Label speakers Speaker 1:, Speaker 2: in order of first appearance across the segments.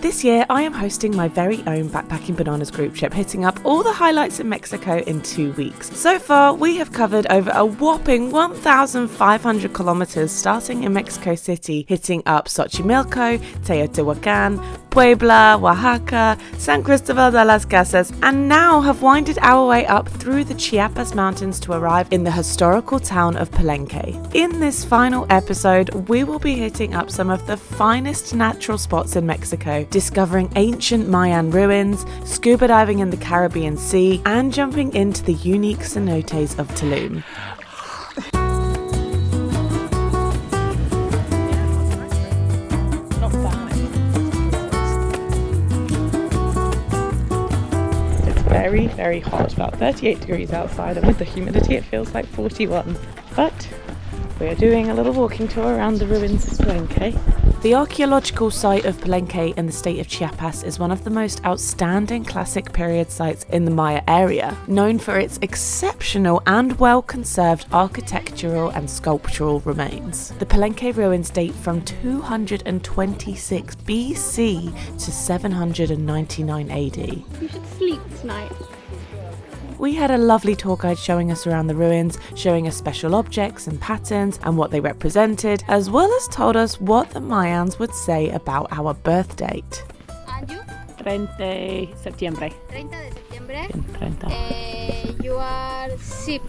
Speaker 1: This year, I am hosting my very own Backpacking Bananas group trip, hitting up all the highlights in Mexico in 2 weeks. So far, we have covered over a whopping 1,500 kilometers, starting in Mexico City, hitting up Xochimilco, Teotihuacan, Puebla, Oaxaca, San Cristobal de las Casas, and now have winded our way up through the Chiapas mountains to arrive in the historical town of Palenque. In this final episode, we will be hitting up some of the finest natural spots in Mexico, discovering ancient Mayan ruins, scuba diving in the Caribbean Sea, and jumping into the unique cenotes of Tulum. Very, very hot, about 38 degrees outside, and with the humidity it feels like 41. But we are doing a little walking tour around the ruins of Palenque. The archaeological site of Palenque in the state of Chiapas is one of the most outstanding classic period sites in the Maya area, known for its exceptional and well-conserved architectural and sculptural remains. The Palenque ruins date from 226 BC to 799 AD.
Speaker 2: You should sleep tonight.
Speaker 1: We had a lovely tour guide showing us around the ruins, showing us special objects and patterns and what they represented, as well as told us what the Mayans would say about our birth date.
Speaker 2: And you?
Speaker 1: 30 septiembre.
Speaker 2: 30 de septiembre. You are sheep.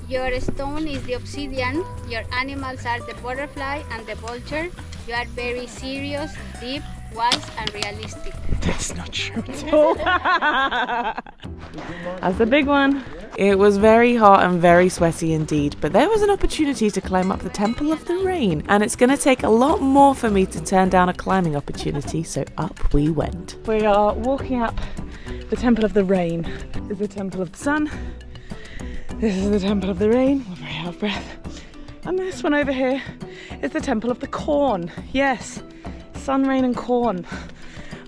Speaker 2: Your stone is the obsidian. Your animals are the butterfly and the vulture. You are very serious, deep, wise and realistic.
Speaker 1: That's not true at all. That's the big one. It was very hot and very sweaty indeed, but there was an opportunity to climb up the Temple of the Rain, and it's going to take a lot more for me to turn down a climbing opportunity, so up we went. We are walking up the Temple of the Rain. This is the Temple of the Sun. This is the Temple of the Rain. We're very out of breath. And this one over here is the Temple of the Corn. Yes, sun, rain and corn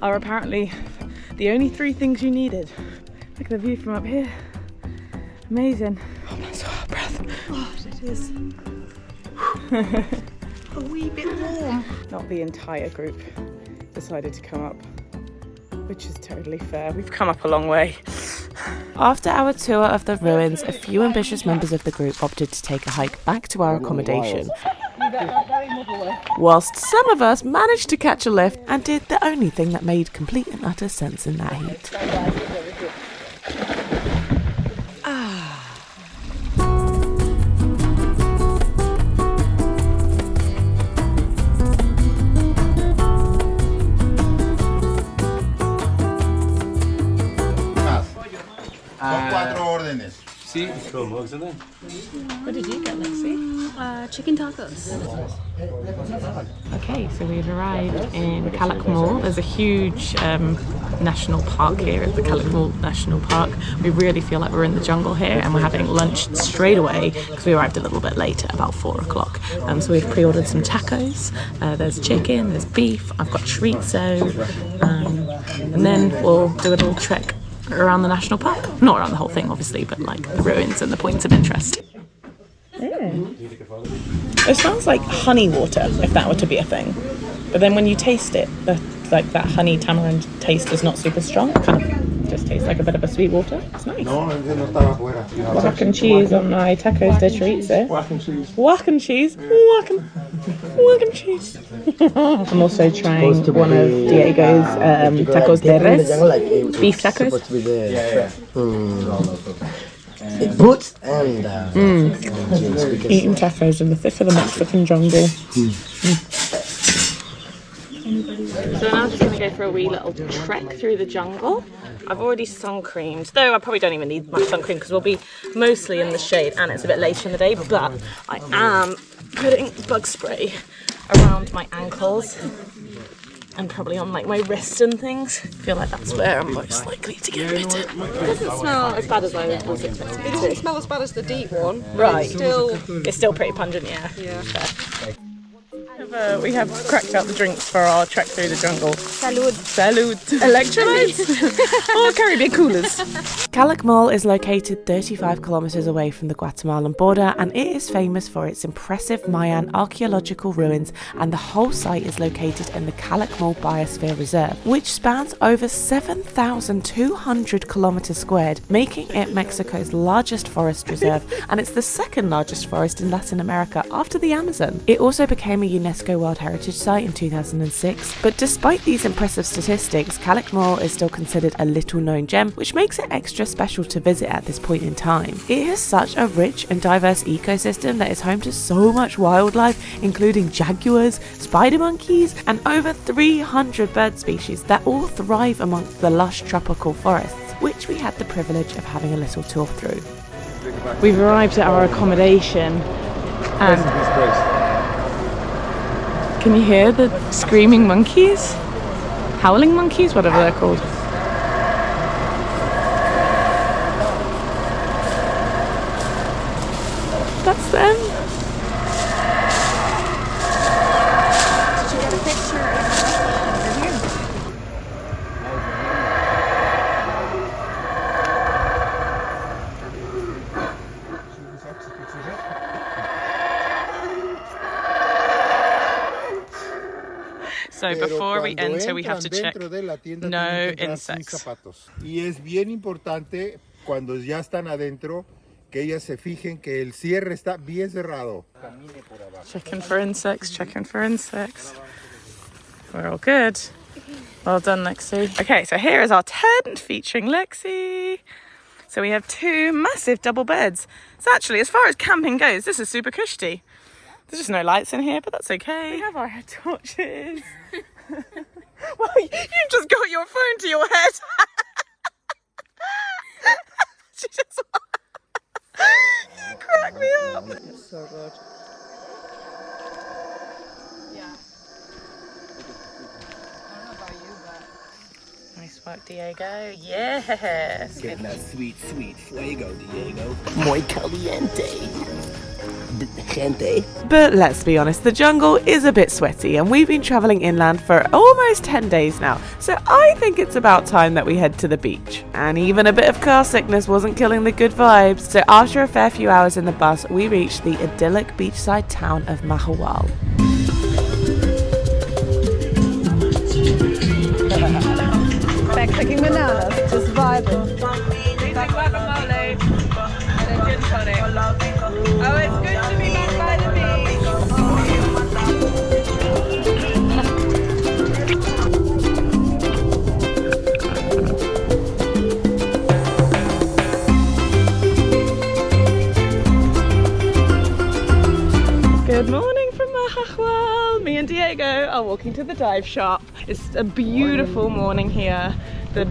Speaker 1: are apparently the only three things you needed. Look at the view from up here. Amazing. Oh, I'm so out of breath.
Speaker 2: Oh, it is. A wee bit warm.
Speaker 1: Not the entire group decided to come up, which is totally fair. We've come up a long way. After our tour of the ruins, a few ambitious members of the group opted to take a hike back to our accommodation, whilst some of us managed to catch a lift and did the only thing that made complete and utter sense in that heat.
Speaker 3: Sí,
Speaker 1: What did you get, Lexi?
Speaker 2: Chicken tacos.
Speaker 1: Okay, so we've arrived in Calakmul. There's a huge national park here at the Calakmul National Park. We really feel like we're in the jungle here, and we're having lunch straight away because we arrived a little bit late at about 4 o'clock. So we've pre-ordered some tacos. There's chicken, there's beef, I've got chorizo, and then we'll do a little trek around the national park. Not around the whole thing, obviously, but like the ruins and the points of interest. It smells like honey water, if that were to be a thing. But then when you taste it, that honey tamarind taste is not super strong. It kind of just tastes like a bit of a sweet water. It's nice. Oaxacan cheese on my tacos de chorizo. Oaxacan cheese. Oaxacan cheese. I'm also trying one of Diego's tacos de res, beef tacos.
Speaker 4: Boots and
Speaker 1: Eating tacos in the thick of the Mexican jungle. So now I'm just going to go for a wee little trek through the jungle. I've already sun creamed, though I probably don't even need much sun cream because we'll be mostly in the shade and it's a bit later in the day, but I am putting bug spray around my ankles and probably on like my wrists and things. I feel like that's where I'm most likely to get bitten. It doesn't smell as bad as I was expecting.
Speaker 5: It doesn't smell as bad as the deep one.
Speaker 1: Right.
Speaker 5: It's still
Speaker 1: pretty pungent, yeah.
Speaker 5: Yeah.
Speaker 1: We have cracked out the drinks for our trek through the jungle.
Speaker 2: Salud.
Speaker 1: Salud. Electrolytes or Caribbean coolers. Calakmul is located 35 kilometers away from the Guatemalan border, and it is famous for its impressive Mayan archaeological ruins, and the whole site is located in the Calakmul Biosphere Reserve, which spans over 7,200 kilometers squared, making it Mexico's largest forest reserve, and it's the second largest forest in Latin America after the Amazon. It also became a UNESCO World Heritage Site in 2006, but despite these impressive statistics, Calakmul is still considered a little known gem, which makes it extra special to visit at this point in time. It has such a rich and diverse ecosystem that is home to so much wildlife, including jaguars, spider monkeys, and over 300 bird species that all thrive amongst the lush tropical forests, which we had the privilege of having a little tour through. We've arrived at our accommodation, and can you hear the screaming monkeys? Howling monkeys, whatever they're called. That's them.
Speaker 2: Did you get a picture of here?
Speaker 1: So before we enter, we have to check no insects.
Speaker 3: Y es bien importante cuando ya están adentro que ellas se fijen que el cierre está bien cerrado.
Speaker 1: Checking for insects, checking for insects. We're all good. Well done, Lexi. Okay, so here is our tent featuring Lexi. So we have two massive double beds. So actually, as far as camping goes, this is super cushy. There's just no lights in here, but that's okay. We have our head torches. Well, you've just got your phone to your head. She just... You crack me up. It's so good. Yeah. I don't know about you, but... Nice work, Diego. Yes.
Speaker 4: Getting that sweet, sweet fuego, Diego. Muy caliente. Gente.
Speaker 1: But let's be honest, the jungle is a bit sweaty, and we've been travelling inland for almost 10 days now, so I think it's about time that we head to the beach. And even a bit of car sickness wasn't killing the good vibes, so after a fair few hours in the bus, we reached the idyllic beachside town of Mahahual.
Speaker 5: Mexican bananas, just vibing.
Speaker 1: Guacamole and a gin tonic. Oh, it's good to be back by the beach. Good morning from Mahahual. Me and Diego are walking to the dive shop. It's a beautiful morning here. The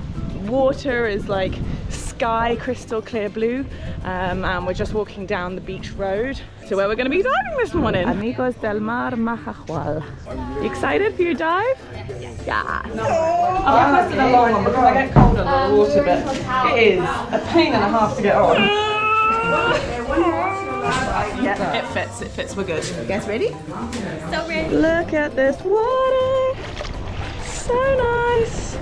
Speaker 1: water is like sky crystal clear blue, and we're just walking down the beach road to where we're going to be diving this morning. Amigos del Mar Mahahual. You excited for your dive? Yeah. I requested a long one because I get cold under the water, but it is a pain and a half to get on. Yeah, it fits, we're good. You guys ready?
Speaker 2: So ready.
Speaker 1: Look at this water, so nice.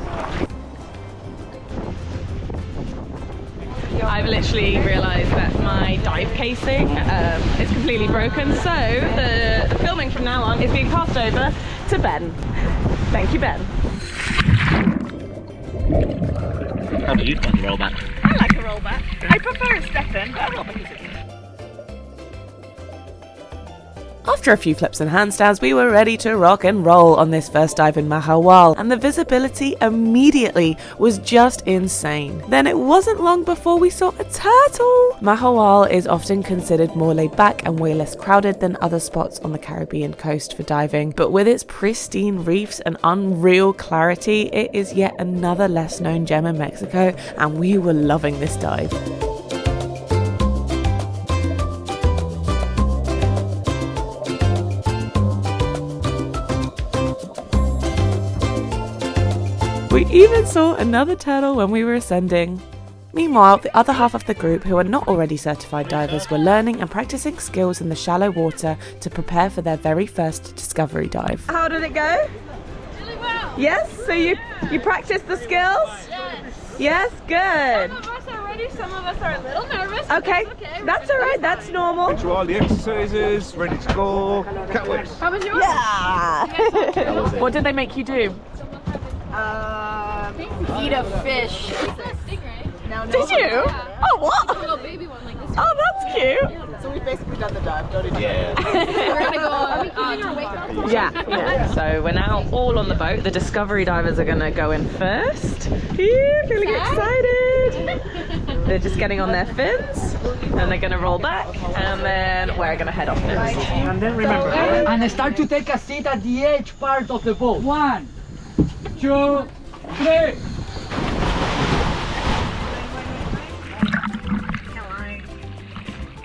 Speaker 1: I've literally realised that my dive casing is completely broken, so the filming from now on is being passed over to Ben. Thank you, Ben.
Speaker 6: How do you find the rollback?
Speaker 1: I like a rollback. I prefer a step in, but a rollback is okay. After a few flips and handstands, we were ready to rock and roll on this first dive in Mahahual, and the visibility immediately was just insane. Then it wasn't long before we saw a turtle! Mahahual is often considered more laid back and way less crowded than other spots on the Caribbean coast for diving, but with its pristine reefs and unreal clarity, it is yet another less known gem in Mexico, and we were loving this dive. We even saw another turtle when we were ascending. Meanwhile, the other half of the group, who are not already certified divers, were learning and practicing skills in the shallow water to prepare for their very first discovery dive.
Speaker 5: How did it go?
Speaker 2: Really well.
Speaker 5: Yes? So you practiced the skills? Yes, good.
Speaker 2: Some of us are ready, some of us are a little nervous.
Speaker 5: Okay, that's all right, that's normal.
Speaker 7: To all the exercises, ready to go. Can't wait.
Speaker 2: How was yours?
Speaker 5: Yeah.
Speaker 1: What did they make you do?
Speaker 2: Eat a fish.
Speaker 5: Did you? Oh, what?
Speaker 2: A little baby one like this.
Speaker 5: Oh, that's cute.
Speaker 8: So we've basically done the dive, don't we?
Speaker 7: Yeah.
Speaker 2: We're gonna go. Are we keeping our weight belts?
Speaker 1: Yeah. So we're now all on the boat. The discovery divers are going to go in first. Yeah, feeling excited. They're just getting on their fins and they're going to roll back and then we're going to head off next.
Speaker 8: And then remember. And start to take a seat at the edge part of the boat. 1, 2, 3.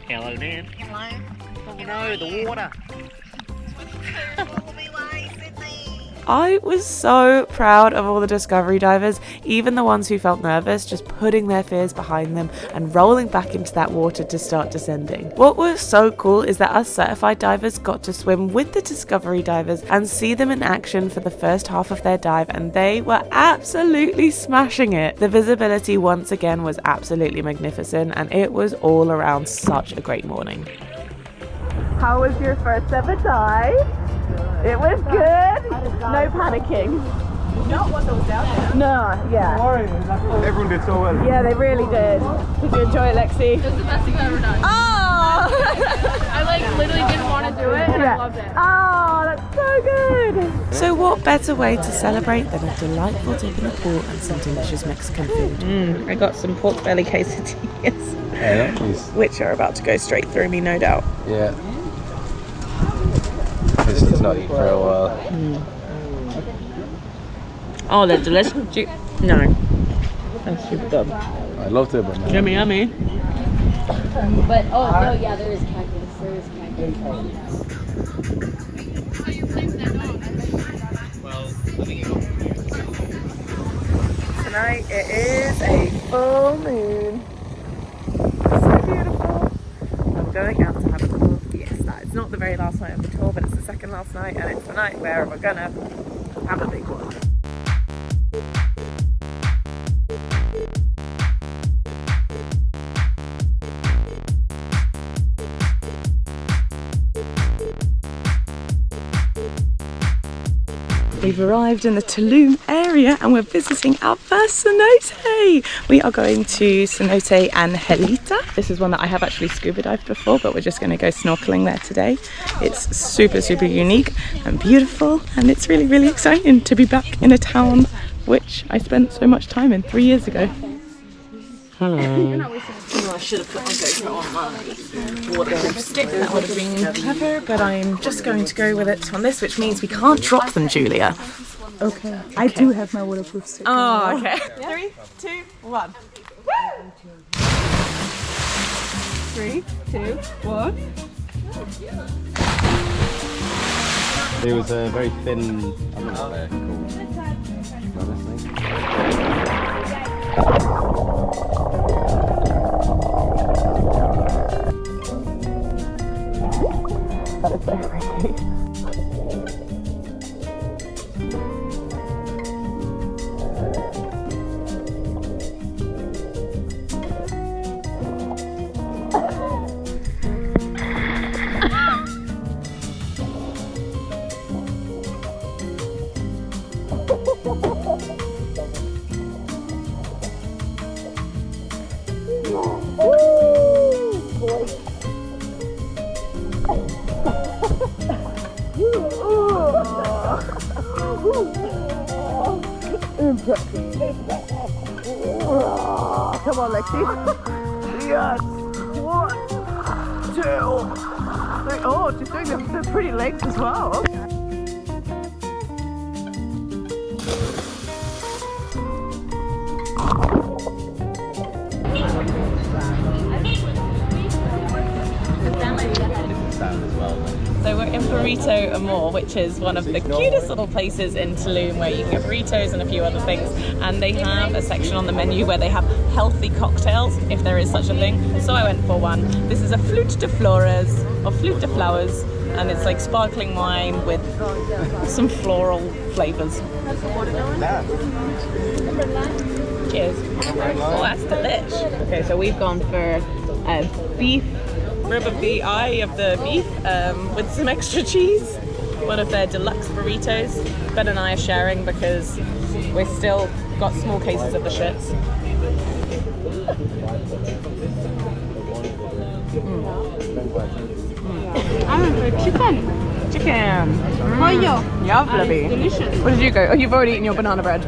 Speaker 6: Hello, Dan. Hello. You know, the water.
Speaker 1: I was so proud of all the discovery divers, even the ones who felt nervous, just putting their fears behind them and rolling back into that water to start descending. What was so cool is that us certified divers got to swim with the discovery divers and see them in action for the first half of their dive, and they were absolutely smashing it. The visibility once again was absolutely magnificent, and it was all around such a great morning.
Speaker 5: How was your first ever dive? It was good. No panicking.
Speaker 8: Not one that was down there.
Speaker 5: No, yeah.
Speaker 7: Everyone did so well.
Speaker 5: Yeah, they really did. Did you enjoy it, Lexi?
Speaker 2: It was the best thing I've ever done.
Speaker 5: Oh!
Speaker 2: I like literally didn't want to do it and I loved it.
Speaker 5: Oh, that's so good.
Speaker 1: So what better way to celebrate than a delightful dip in the pool and some delicious Mexican food? I got some pork belly quesadillas,
Speaker 7: Yeah, nice.
Speaker 1: which are about to go straight through me, no doubt.
Speaker 7: Yeah. Christian's not eaten for a while.
Speaker 1: Oh, they're delicious. No, that's super good.
Speaker 7: I loved it, but no.
Speaker 1: Yummy, yummy.
Speaker 9: But oh no, yeah, there is cactus. There is cactus.
Speaker 1: Tonight it is a full moon. So beautiful. I'm going out to have a little fiesta. It's not the very last night of the tour, but it's the second last night, and it's the night where we're gonna have a big one. We've arrived in the Tulum area and we're visiting our first cenote. We are going to Cenote Angelita. This is one that I have actually scuba dived before, but we're just going to go snorkeling there today. It's super, super unique and beautiful, and it's really, really exciting to be back in a town which I spent so much time in 3 years ago. Hello. I should have put my GoPro on my waterproof stick. That would have been clever, but I'm just going to go with it on this, which means we can't drop them, Julia.
Speaker 5: Okay. I do have my waterproof stick.
Speaker 1: Oh, okay.
Speaker 5: 3, 2, 1. 3, 2, 1.
Speaker 7: It was a very thin, I don't know what they're
Speaker 1: That is so pretty.
Speaker 5: Come on, Lexi. Yes. 1, 2, 3. Oh, she's doing them pretty legs as well.
Speaker 7: sand as well.
Speaker 1: So we're in Burrito Amor, which is one of the cutest little places in Tulum where you can get burritos and a few other things. And they have a section on the menu where they have healthy cocktails, if there is such a thing. So I went for one. This is a flute de flores, or flute de flowers, and it's like sparkling wine with some floral flavors. Cheers. Oh, that's delish. Okay, so we've gone for beef, rib of the eye of the beef with some extra cheese. One of their deluxe burritos. Ben and I are sharing because we've still got small cases of the shits. Chicken.
Speaker 2: Pollo.
Speaker 1: Lovely.
Speaker 2: Delicious.
Speaker 1: Where did you go? Oh, you've already eaten your banana bread.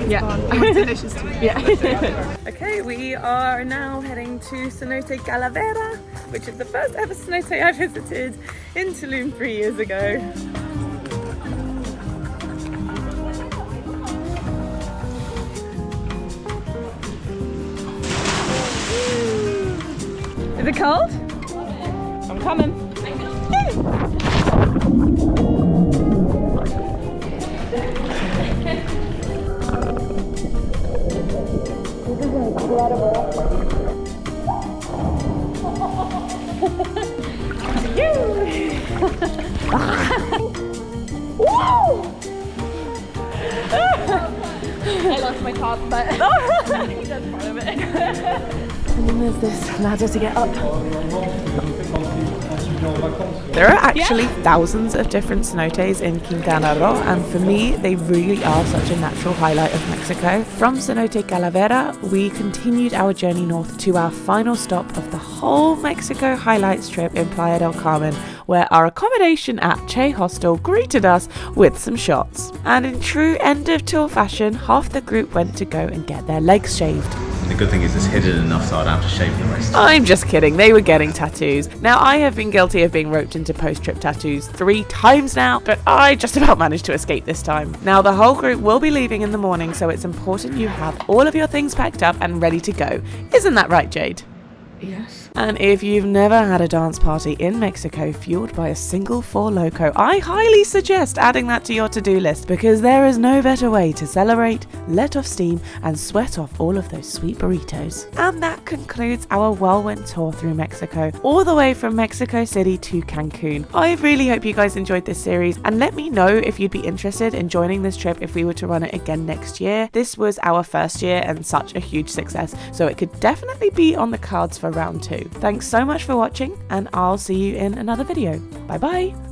Speaker 1: Yeah.
Speaker 5: It's delicious too.
Speaker 1: Yeah. Okay, we are now heading to Cenote Calavera, which is the first ever cenote I visited in Tulum 3 years ago. Is it cold? I'm coming.
Speaker 9: I lost my top, but that's part of it.
Speaker 1: And then there's this ladder to get up. There are actually thousands of different cenotes in Quintana Roo, and for me, they really are such a natural highlight of Mexico. From Cenote Calavera, we continued our journey north to our final stop of the whole Mexico highlights trip in Playa del Carmen, where our accommodation at Che Hostel greeted us with some shots. And in true end of tour fashion, half the group went to go and get their legs shaved.
Speaker 10: The good thing is it's hidden enough so I'd have to shave the rest.
Speaker 1: I'm just kidding, they were getting tattoos. Now, I have been guilty of being roped into post-trip tattoos 3 times now, but I just about managed to escape this time. Now, the whole group will be leaving in the morning, so it's important you have all of your things packed up and ready to go. Isn't that right, Jade?
Speaker 5: Yes.
Speaker 1: And if you've never had a dance party in Mexico fueled by a single Four Loko, I highly suggest adding that to your to-do list, because there is no better way to celebrate, let off steam, and sweat off all of those sweet burritos. And that concludes our whirlwind tour through Mexico, all the way from Mexico City to Cancun. I really hope you guys enjoyed this series, and let me know if you'd be interested in joining this trip if we were to run it again next year. This was our first year and such a huge success, so it could definitely be on the cards for round 2. Thanks so much for watching, and I'll see you in another video. Bye bye!